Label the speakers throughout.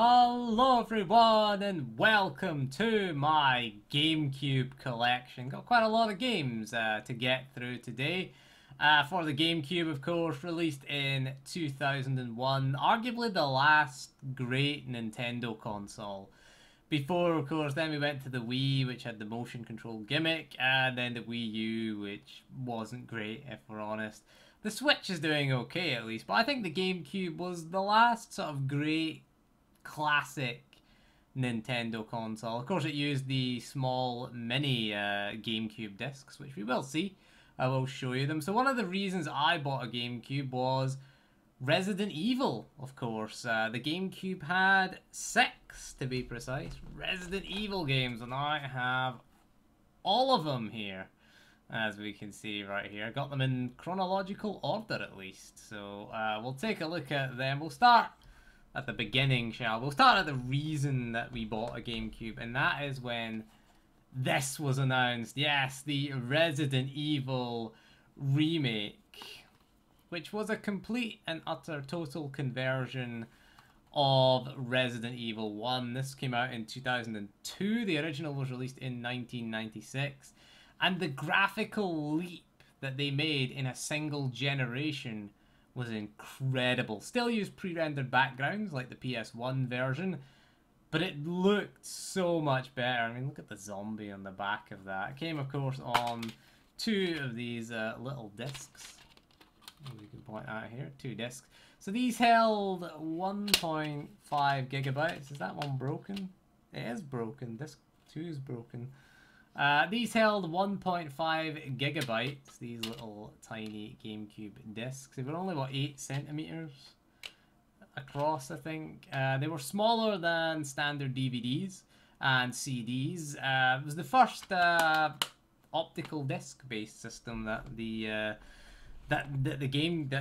Speaker 1: Hello everyone and welcome to my GameCube collection. Got quite a lot of games to get through today. For the GameCube, of course, released in 2001, arguably the last great Nintendo console. Before, of course, then we went to the Wii, which had the motion control gimmick, and then the Wii U, which wasn't great, if we're honest. The Switch is doing okay, at least, but I think the GameCube was the last sort of great classic Nintendo console. Of course, it used the small mini GameCube discs, which we will see. I will show you them. So one of the reasons I bought a GameCube was Resident Evil, of course. The GameCube had 6, to be precise, Resident Evil games, and I have all of them here, as we can see right here. Got them in chronological order, at least. So we'll take a look at them. We'll start at the beginning, shall we? We'll start at the reason that we bought a GameCube, and that is when this was announced. Yes, the Resident Evil remake, which was a complete and utter total conversion of Resident Evil 1. This came out in 2002. The original was released in 1996. And the graphical leap that they made in a single generation was incredible. Still used pre-rendered backgrounds like the PS1 version, but it looked so much better. I mean, look at the zombie on the back of that. It came, of course, on 2 of these little discs. We can point out here, 2 discs. So these held 1.5 gigabytes. Is that one broken? It is broken. Disc 2 is broken. These held 1.5 gigabytes, these little tiny GameCube discs. They were only, what, 8 centimeters across, I think. They were smaller than standard DVDs and CDs. It was the first optical disc-based system that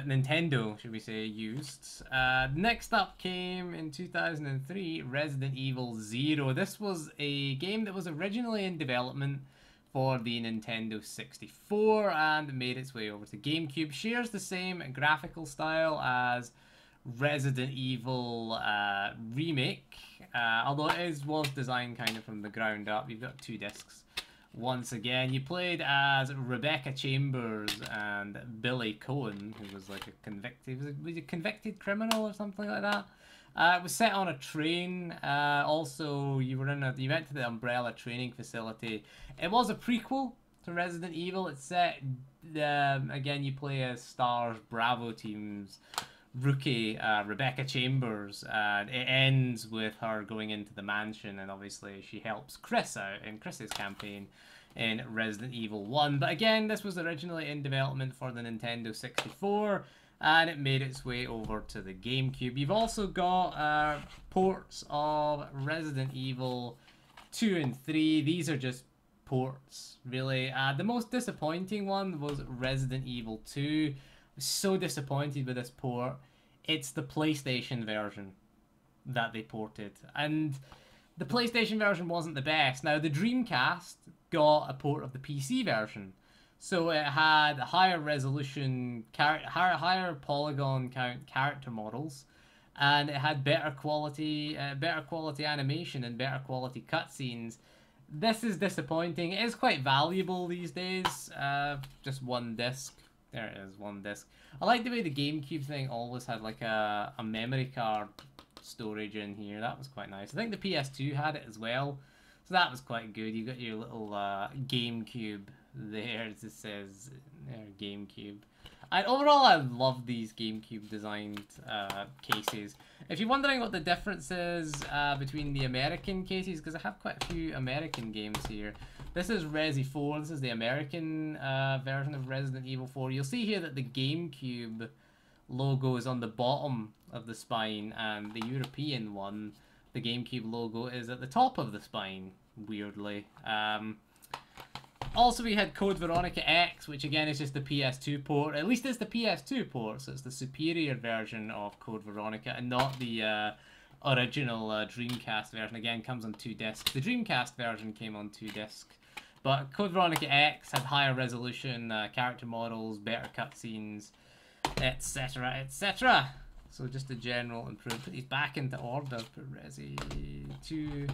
Speaker 1: Nintendo, should we say, used. Next up came in 2003 Resident Evil 0. This was a game that was originally in development for the Nintendo 64 and made its way over to GameCube. Shares the same graphical style as Resident Evil Remake, although it was designed kind of from the ground up. You've got 2 discs. Once again, you played as Rebecca Chambers and Billy Cohen, who was like a convicted criminal or something like that. It was set on a train. Also, you went to the Umbrella training facility. It was a prequel to Resident Evil. It's set again. You play as STAR's Bravo team's rookie Rebecca Chambers, and it ends with her going into the mansion, and obviously she helps Chris out in Chris's campaign in Resident Evil 1. But again, this was originally in development for the Nintendo 64 and it made its way over to the GameCube. You've also got ports of Resident Evil 2 and 3. These are just ports, really. The most disappointing one was Resident Evil 2. So disappointed with this port. It's the PlayStation version that they ported, and the PlayStation version wasn't the best. Now, the Dreamcast got a port of the PC version, so it had higher resolution, higher polygon count character models, and it had better quality animation and better quality cutscenes. This is disappointing. It is quite valuable these days. Just 1 disc. There it is, 1 disc. I like the way the GameCube thing always had like a memory card storage in here. That was quite nice. I think the PS2 had it as well, so that was quite good. You got your little GameCube there, as it says there, GameCube. And overall, I love these GameCube designed cases. If you're wondering what the difference is between the American cases, because I have quite a few American games here. This is Resi 4. This is the American version of Resident Evil 4. You'll see here that the GameCube logo is on the bottom of the spine, and the European one, the GameCube logo, is at the top of the spine, weirdly. Also, we had Code Veronica X, which again is just the PS2 port. At least it's the PS2 port, so it's the superior version of Code Veronica and not the original Dreamcast version. Again, comes on 2 discs. The Dreamcast version came on 2 discs. But Code Veronica X had higher resolution, character models, better cutscenes, etc., etc. So just a general improvement. Put these back into order. Put Resi 2.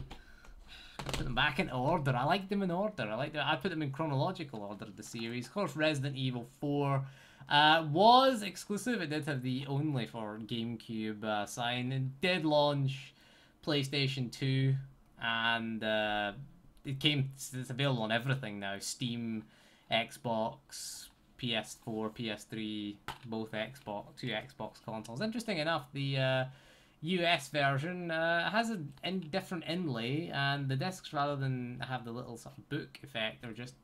Speaker 1: Put them back into order. I like them in order. I put them in chronological order of the series. Of course, Resident Evil 4 was exclusive. It did have the only for GameCube sign. It did launch PlayStation 2, and it's available on everything now. Steam, Xbox, PS4, PS3, both two Xbox consoles. Interesting enough, the US version has a different inlay, and the discs, rather than have the little sort of book effect, are just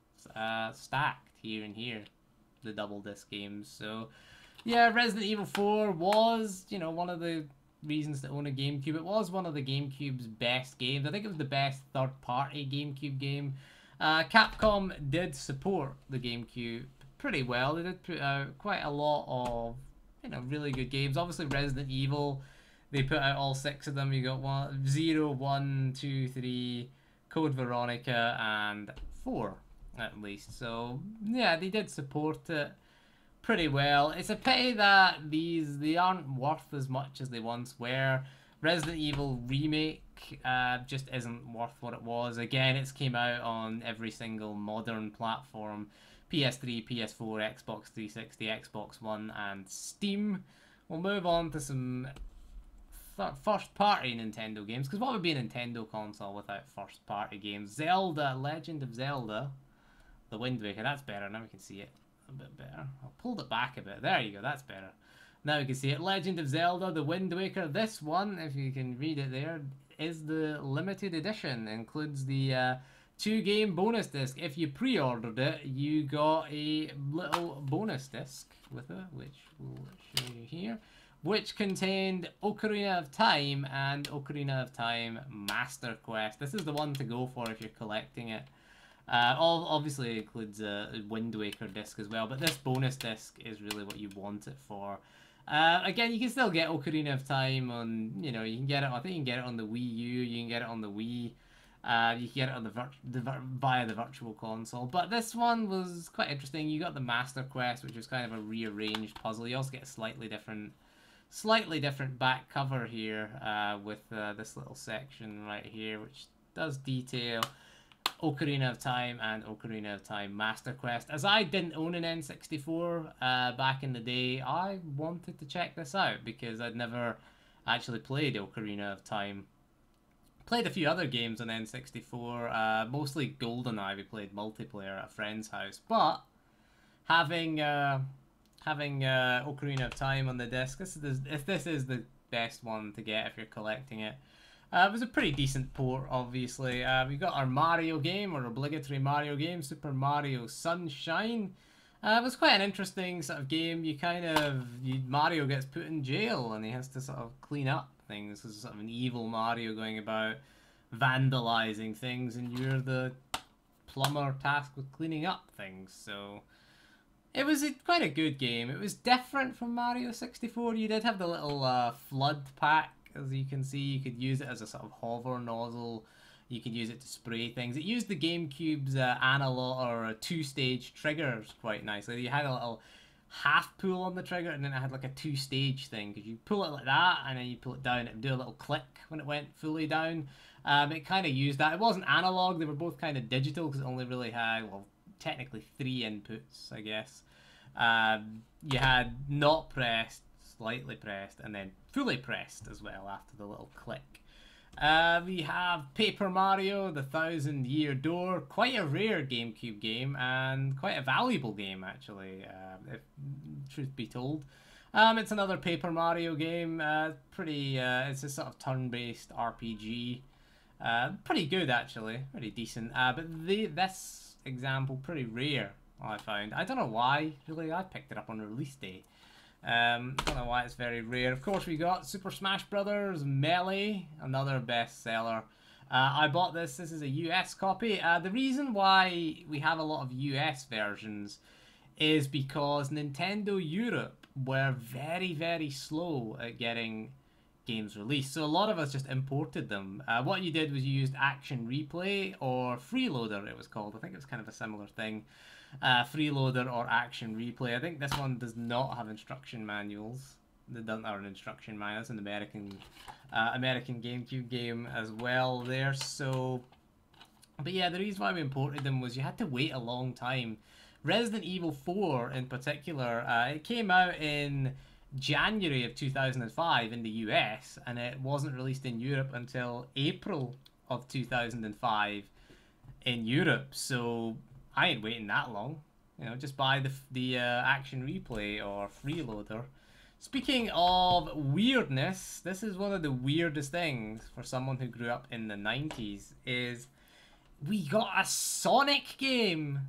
Speaker 1: stacked here and here, the double disc games. So yeah, Resident Evil 4 was, you know, one of the reasons to own a GameCube. It was one of the GameCube's best games. I think it was the best third-party GameCube game. Capcom did support the GameCube pretty well. They did put out quite a lot of, you know, really good games. Obviously, Resident Evil, they put out all 6 of them. You got 0, 1, 2, 3, Code Veronica, and 4 at least. So yeah, they did support it pretty well. It's a pity that they aren't worth as much as they once were. Resident Evil Remake just isn't worth what it was. Again, it's came out on every single modern platform: PS3, PS4, Xbox 360, Xbox One, and Steam. We'll move on to some first-party Nintendo games, because what would be a Nintendo console without first-party games? Zelda, Legend of Zelda, The Wind Waker. That's better. Now we can see it a bit better. I'll pull it back a bit. There you go. That's better. Now we can see it. Legend of Zelda, The Wind Waker. This one, if you can read it there, is the limited edition. Includes the 2-game bonus disc. If you pre-ordered it, you got a little bonus disc with it, which we'll show you here, which contained Ocarina of Time and Ocarina of Time Master Quest. This is the one to go for if you're collecting it. Obviously it includes a Wind Waker disc as well, but this bonus disc is really what you want it for. Again, you can still get Ocarina of Time on, you know, you can get it, I think you can get it on the Wii U, you can get it on the Wii, you can get it on via the Virtual Console. But this one was quite interesting. You got the Master Quest, which was kind of a rearranged puzzle. You also get a slightly different back cover here with this little section right here, which does detail Ocarina of Time and Ocarina of Time Master Quest. As I didn't own an N64 back in the day, I wanted to check this out because I'd never actually played Ocarina of Time. Played a few other games on N64, mostly GoldenEye. We played multiplayer at a friend's house, but having Ocarina of Time on the disc, this is the best one to get if you're collecting it. It was a pretty decent port, obviously. We got our Mario game, our obligatory Mario game, Super Mario Sunshine. It was quite an interesting sort of game. Mario gets put in jail and he has to sort of clean up things. This is sort of an evil Mario going about vandalizing things, and you're the plumber tasked with cleaning up things. So it was quite a good game. It was different from Mario 64. You did have the little flood pack. As you can see, you could use it as a sort of hover nozzle. You could use it to spray things. It used the GameCube's analog or 2-stage triggers quite nicely. You had a little half pull on the trigger, and then it had like a 2-stage thing, because you pull it like that and then you pull it down, it would do a little click when it went fully down. It kind of used that. It wasn't analog, they were both kind of digital, because it only really had, well, technically 3 inputs, I guess. You had not pressed, slightly pressed, and then fully pressed as well after the little click. We have Paper Mario, the 1000-Year Door, quite a rare GameCube game, and quite a valuable game actually, if truth be told. It's another Paper Mario game, it's a sort of turn-based RPG. Pretty good actually, pretty decent, but this example pretty rare, I found. I don't know why, really. I picked it up on release day. Don't know why it's very rare. Of course, we got Super Smash Brothers Melee, another bestseller. I bought this. This is a US copy. The reason why we have a lot of US versions is because Nintendo Europe were very, very slow at getting games released. So a lot of us just imported them. What you did was you used Action Replay or Freeloader, it was called. I think it was kind of a similar thing. Freeloader or Action Replay. I think this one does not have instruction manuals. They don't have an instruction manual. That's an American GameCube game as well there. So, but yeah, the reason why we imported them was you had to wait a long time. Resident Evil 4 in particular, it came out in January of 2005 in the US, and it wasn't released in Europe until April of 2005 in Europe. So I ain't waiting that long. You know, just buy the Action Replay or Freeloader. Speaking of weirdness, this is one of the weirdest things for someone who grew up in the 90s, is we got a Sonic game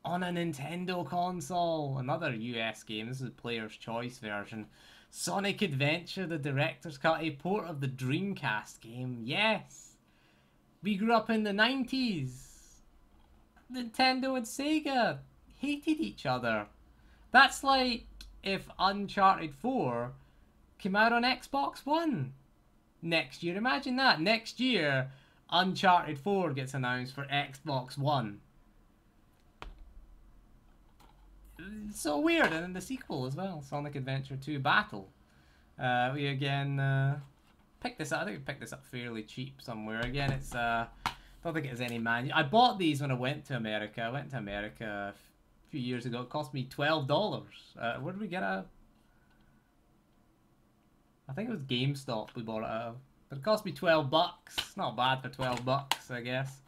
Speaker 1: on a Nintendo console. Another US game. This is a Player's Choice version. Sonic Adventure, the Director's Cut, a port of the Dreamcast game. Yes! We grew up in the 90s. Nintendo and Sega hated each other. That's like if Uncharted 4 came out on Xbox One next year. Imagine that. Next year, Uncharted 4 gets announced for Xbox One. It's so weird. And then the sequel as well, Sonic Adventure 2 Battle. We again picked this up. I think we picked this up fairly cheap somewhere. Again, it's don't think it has any manual. I bought these when I went to America. I went to America a few years ago. It cost me $12. Where did we get a? I think it was GameStop we bought it out of. But it cost me $12. Not bad for $12, I guess.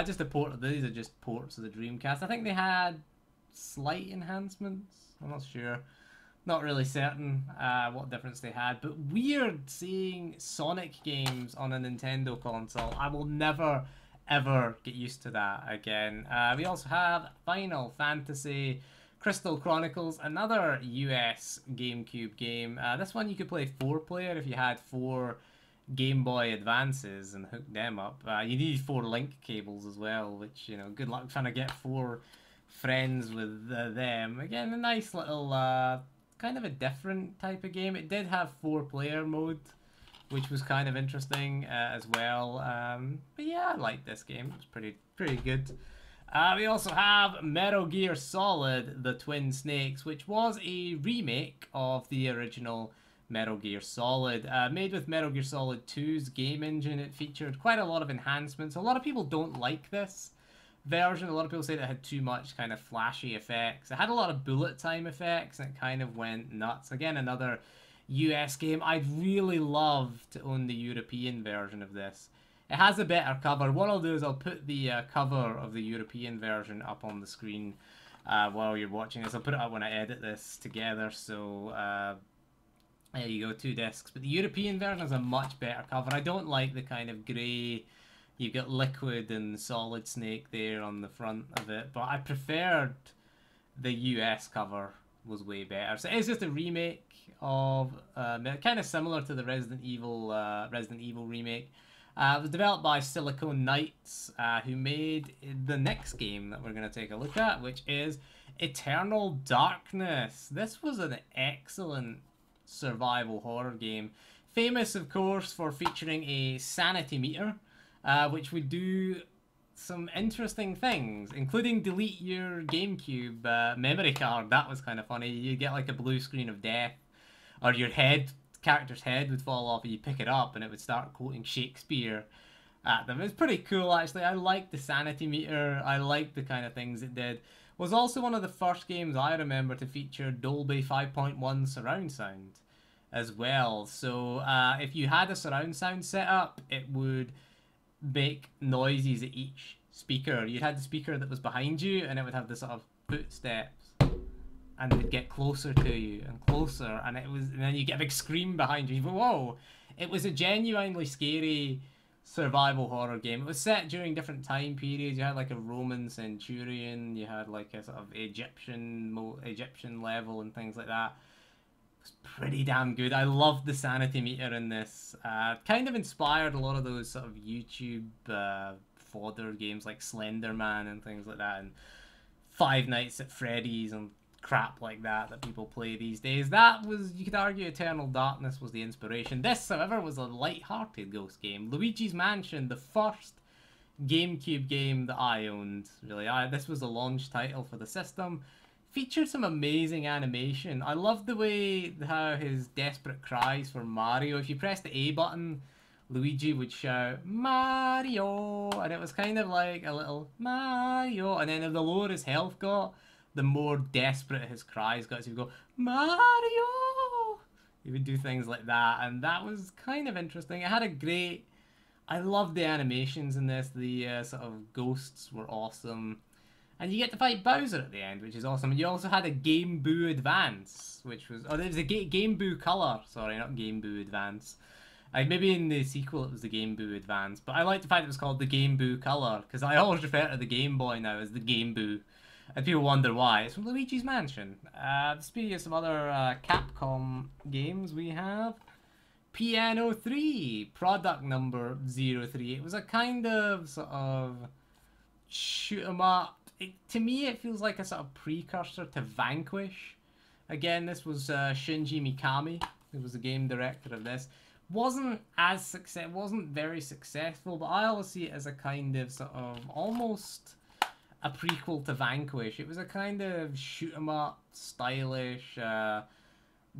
Speaker 1: Just a port of these are just ports of the Dreamcast. I think they had slight enhancements. I'm not sure. Not really certain what difference they had. But weird seeing Sonic games on a Nintendo console. I will never, ever get used to that again. We also have Final Fantasy Crystal Chronicles, another US GameCube game. This one you could play 4-player if you had 4 Game Boy Advances and hook them up. You need 4 link cables as well, which, you know, good luck trying to get 4 friends with them. Again, a nice little, kind of a different type of game. It did have 4-player mode, which was kind of interesting as well. But yeah, I liked this game. It was pretty good. We also have Metal Gear Solid: The Twin Snakes, which was a remake of the original Metal Gear Solid. Made with Metal Gear Solid 2's game engine. It featured quite a lot of enhancements. A lot of people don't like this version. A lot of people say that it had too much kind of flashy effects. It had a lot of bullet time effects, and it kind of went nuts. Again, another US game. I'd really love to own the European version of this. It has a better cover. What I'll do is I'll put the cover of the European version up on the screen while you're watching this. I'll put it up when I edit this together. So there you go, 2 discs. But the European version has a much better cover. I don't like the kind of grey. You've got Liquid and Solid Snake there on the front of it. But I preferred the US cover. Was way better. So it's just a remake of kind of similar to the Resident Evil remake. It was developed by Silicon Knights, who made the next game that we're going to take a look at, which is Eternal Darkness. This was an excellent survival horror game. Famous, of course, for featuring a sanity meter, which would do some interesting things, including delete your GameCube memory card. That was kind of funny. You get like a blue screen of death, or your character's head would fall off and you pick it up and it would start quoting Shakespeare at them. It was pretty cool, actually. I liked the sanity meter. I liked the kind of things it did. It was also one of the first games I remember to feature Dolby 5.1 surround sound as well. So if you had a surround sound set up, it would make noises at each speaker. You had the speaker that was behind you and it would have the sort of footsteps, and they'd get closer to you and closer, and then you get a big scream behind you. You go, whoa! It was a genuinely scary survival horror game. It was set during different time periods. You had like a Roman centurion, you had like a sort of Egyptian level and things like that. It was pretty damn good. I loved the sanity meter in this. Kind of inspired a lot of those sort of YouTube fodder games like Slender Man and things like that, and Five Nights at Freddy's and crap like that people play these days. That was, you could argue, Eternal Darkness was the inspiration. This, however, was a light-hearted ghost game. Luigi's Mansion, the first GameCube game that I owned, really. This was a launch title for the system. featured some amazing animation. I loved the way how his desperate cries for Mario. If you press the A button, Luigi would shout Mario, and it was kind of like a little Mario. And then the lower his health got, the more desperate his cries got. So he would go Mario. He would do things like that, and that was kind of interesting. It had a great. I loved the animations in this. The sort of ghosts were awesome. And you get to fight Bowser at the end, which is awesome. And you also had a Game Boo Advance, which was... Oh, there was a Game Boo Color. Sorry, not Game Boo Advance. Maybe in the sequel it was the Game Boo Advance. But I like the fact it was called the Game Boo Color, because I always refer to the Game Boy now as the Game Boo. And people wonder why. It's from Luigi's Mansion. Speaking of some other Capcom games, we have Piano 3, product number 03. It was a kind of sort of shoot 'em up. To me, it feels like a sort of precursor to Vanquish. Again, this was Shinji Mikami, who was the game director of this. Wasn't very successful, but I always see it as a kind of sort of almost a prequel to Vanquish. It was a kind of shoot 'em up, stylish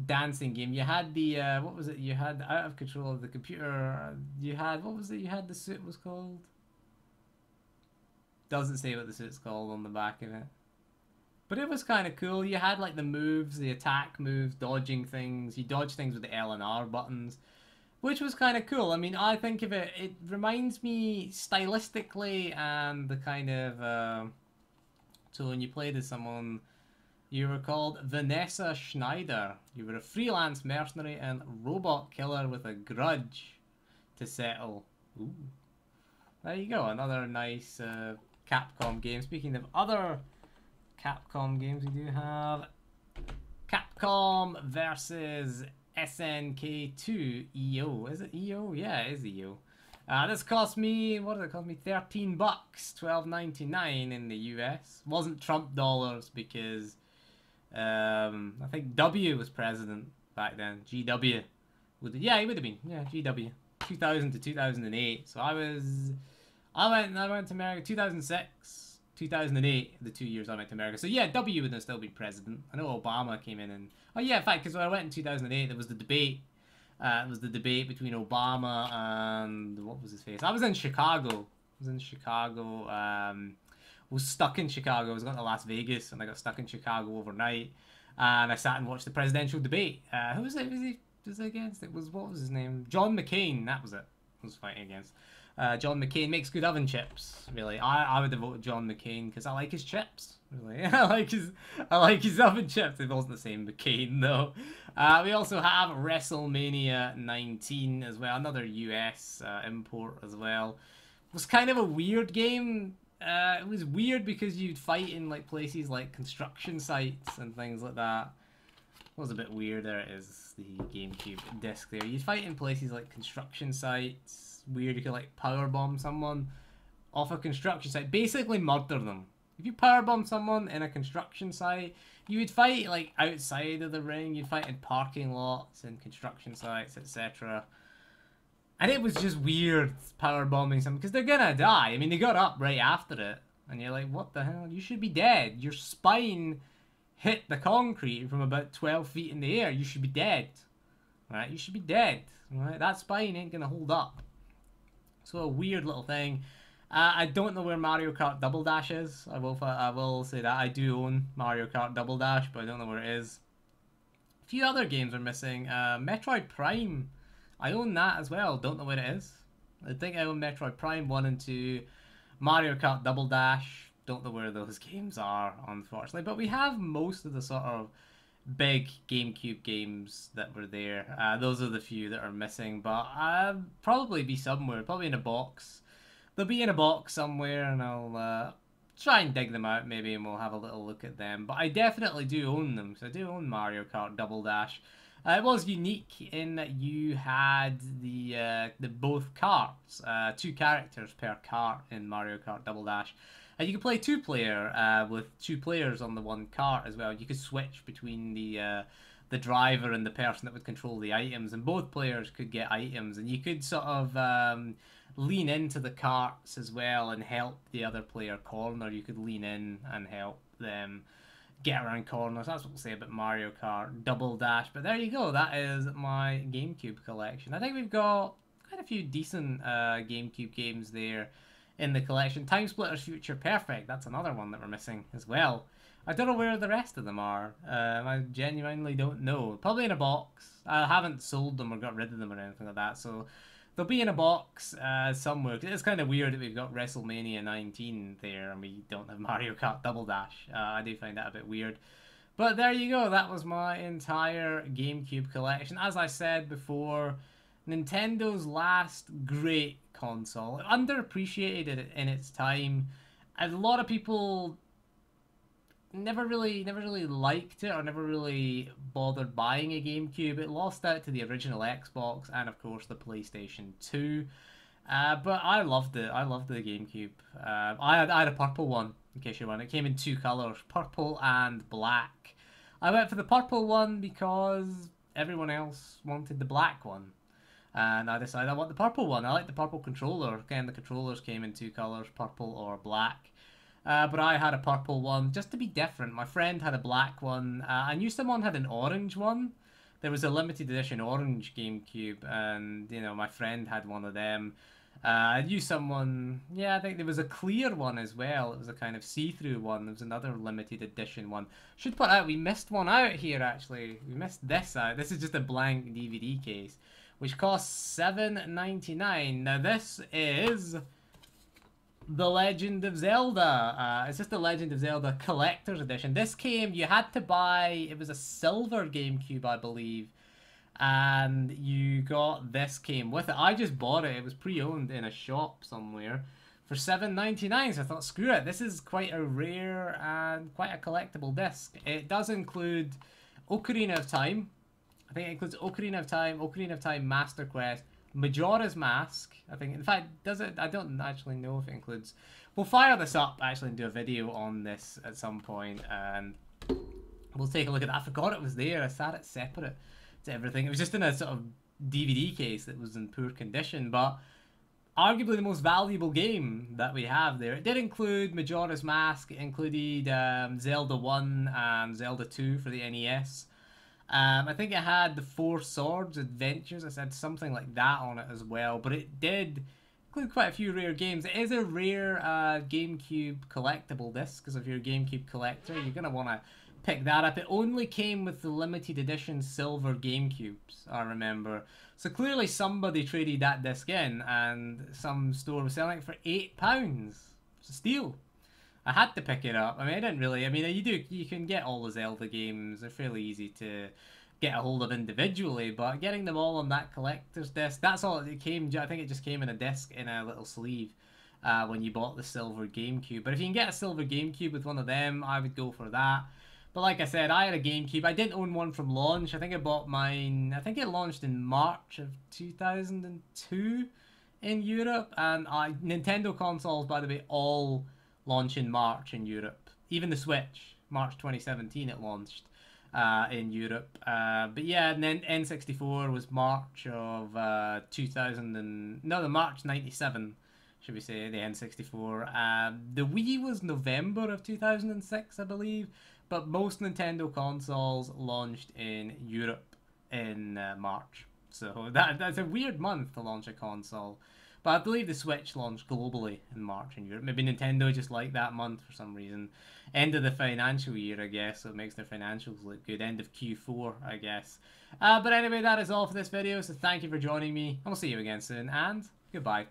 Speaker 1: dancing game. You had the what was it? You had Out of Control of the Computer. You had what was it? You had the suit was called. Doesn't say what the suit's called on the back of it. But it was kind of cool. You had like the moves, the attack moves, dodging things. You dodge things with the L and R buttons, which was kind of cool. I mean, I think of it, it reminds me stylistically and the kind of... so when you played as someone, you were called Vanessa Schneider. You were a freelance mercenary and robot killer with a grudge to settle. Ooh. There you go, another nice... Capcom game. Speaking of other Capcom games, we do have Capcom versus SNK2 EO. Is it EO? Yeah, it is EO. This cost me, what did it cost me? $13, $12.99 in the US. Wasn't Trump dollars because I think W was president back then. GW. Yeah, he would have been. Yeah, GW. 2000 to 2008. So I went to America 2006, 2008, the 2 years I went to America. So yeah, W would have still been president. I know Obama came in and... Oh yeah, in fact, because when I went in 2008, there was the debate. It was the debate between Obama and... What was his face? I was in Chicago. Was stuck in Chicago. I was going to Las Vegas and I got stuck in Chicago overnight. And I sat and watched the presidential debate. Who was it? Was he against? It was... What was his name? John McCain. That was it. I was fighting against. John McCain makes good oven chips. Really, I would have voted John McCain because I like his chips. Really, I like his oven chips. It wasn't the same McCain though. We also have WrestleMania 19 as well, another US import as well. It was kind of a weird game. It was weird because you'd fight in like places like construction sites and things like that. It was a bit weird. There it is, the GameCube disc there. You'd fight in places like construction sites. Weird, you could like powerbomb someone off a construction site, basically murder them. If you powerbomb someone in a construction site, you would fight like outside of the ring, you'd fight in parking lots and construction sites, etc. And it was just weird powerbombing someone because they're gonna die. I mean, they got up right after it, and you're like, what the hell? You should be dead. Your spine hit the concrete from about 12 feet in the air. You should be dead. Right? You should be dead. Right? That spine ain't gonna hold up. So a weird little thing. I don't know where Mario Kart Double Dash is. I will say that. I do own Mario Kart Double Dash, but I don't know where it is. A few other games are missing. Metroid Prime. I own that as well. Don't know where it is. I think I own Metroid Prime 1 and 2. Mario Kart Double Dash. Don't know where those games are, unfortunately. But we have most of the sort of big GameCube games that were there. Those are the few that are missing, but I'll probably be somewhere, probably in a box. They'll be in a box somewhere, and I'll try and dig them out maybe, and we'll have a little look at them. But I definitely do own them, so I do own Mario Kart Double Dash. It was unique in that you had the both carts, 2 characters per cart in Mario Kart Double Dash. And you could play 2-player with 2 players on the one cart as well. You could switch between the driver and the person that would control the items, and both players could get items. And you could sort of lean into the carts as well and help the other player corner. You could lean in and help them get around corners. That's what we'll say about Mario Kart Double Dash. But there you go. That is my GameCube collection. I think we've got quite a few decent GameCube games there in the collection. Time Splitters Future Perfect. That's another one that we're missing as well. I don't know where the rest of them are. I genuinely don't know. Probably in a box. I haven't sold them or got rid of them or anything like that. So they'll be in a box somewhere. It's kind of weird that we've got WrestleMania 19 there and we don't have Mario Kart Double Dash. I do find that a bit weird. But there you go. That was my entire GameCube collection. As I said before, Nintendo's last great console. Underappreciated in its time. A lot of people never really liked it or never really bothered buying a GameCube. It lost out to the original Xbox and of course the PlayStation 2. But I loved it. I loved the GameCube. I had a purple one, in case you're wondering. It came in two colours, purple and black. I went for the purple one because everyone else wanted the black one. And I decided I want the purple one. I like the purple controller. Again, the controllers came in two colours, purple or black. But I had a purple one, just to be different. My friend had a black one. I knew someone had an orange one. There was a limited edition orange GameCube, and, you know, my friend had one of them. I knew someone, yeah, I think there was a clear one as well. It was a kind of see-through one. There was another limited edition one. Should put out, we missed one out here, actually. We missed this out. This is just a blank DVD case, which costs $7.99. Now, this is The Legend of Zelda. It's just The Legend of Zelda Collector's Edition. This came, you had to buy, it was a silver GameCube, I believe. And you got, this came with it. I just bought it. It was pre-owned in a shop somewhere for $7.99. So I thought, screw it. This is quite a rare and quite a collectible disc. It does include Ocarina of Time. I think it includes Ocarina of Time Master Quest, Majora's Mask, I think. In fact, does it? I don't actually know if it includes. We'll fire this up actually and do a video on this at some point, and we'll take a look at that. I forgot it was there. I sat it separate to everything. It was just in a sort of DVD case that was in poor condition, but arguably the most valuable game that we have there. It did include Majora's Mask. It included Zelda 1 and Zelda 2 for the NES. I think it had the Four Swords Adventures. I said something like that on it as well. But it did include quite a few rare games. It is a rare GameCube collectible disc, because if you're a GameCube collector, you're going to want to pick that up. It only came with the limited edition silver GameCubes, I remember. So clearly somebody traded that disc in, and some store was selling it for £8. It's a steal. I had to pick it up. I mean, I didn't really. I mean, you can get all the Zelda games. They're fairly easy to get a hold of individually, but getting them all on that collector's disc, that's all it came. I think it just came in a disc in a little sleeve when you bought the silver GameCube. But if you can get a silver GameCube with one of them, I would go for that. But like I said, I had a GameCube. I didn't own one from launch. I think I bought mine, I think it launched in March of 2002 in Europe. And Nintendo consoles, by the way, all launch in March in Europe. Even the Switch, March 2017 it launched in Europe. But yeah, and then N64 was March of March 97, should we say, the N64. The Wii was November of 2006, I believe. But most Nintendo consoles launched in Europe in March. So that's a weird month to launch a console. But I believe the Switch launched globally in March in Europe. Maybe Nintendo just liked that month for some reason. End of the financial year, I guess, so it makes their financials look good. End of Q4, I guess. But anyway, that is all for this video, so thank you for joining me, and we'll see you again soon, and goodbye.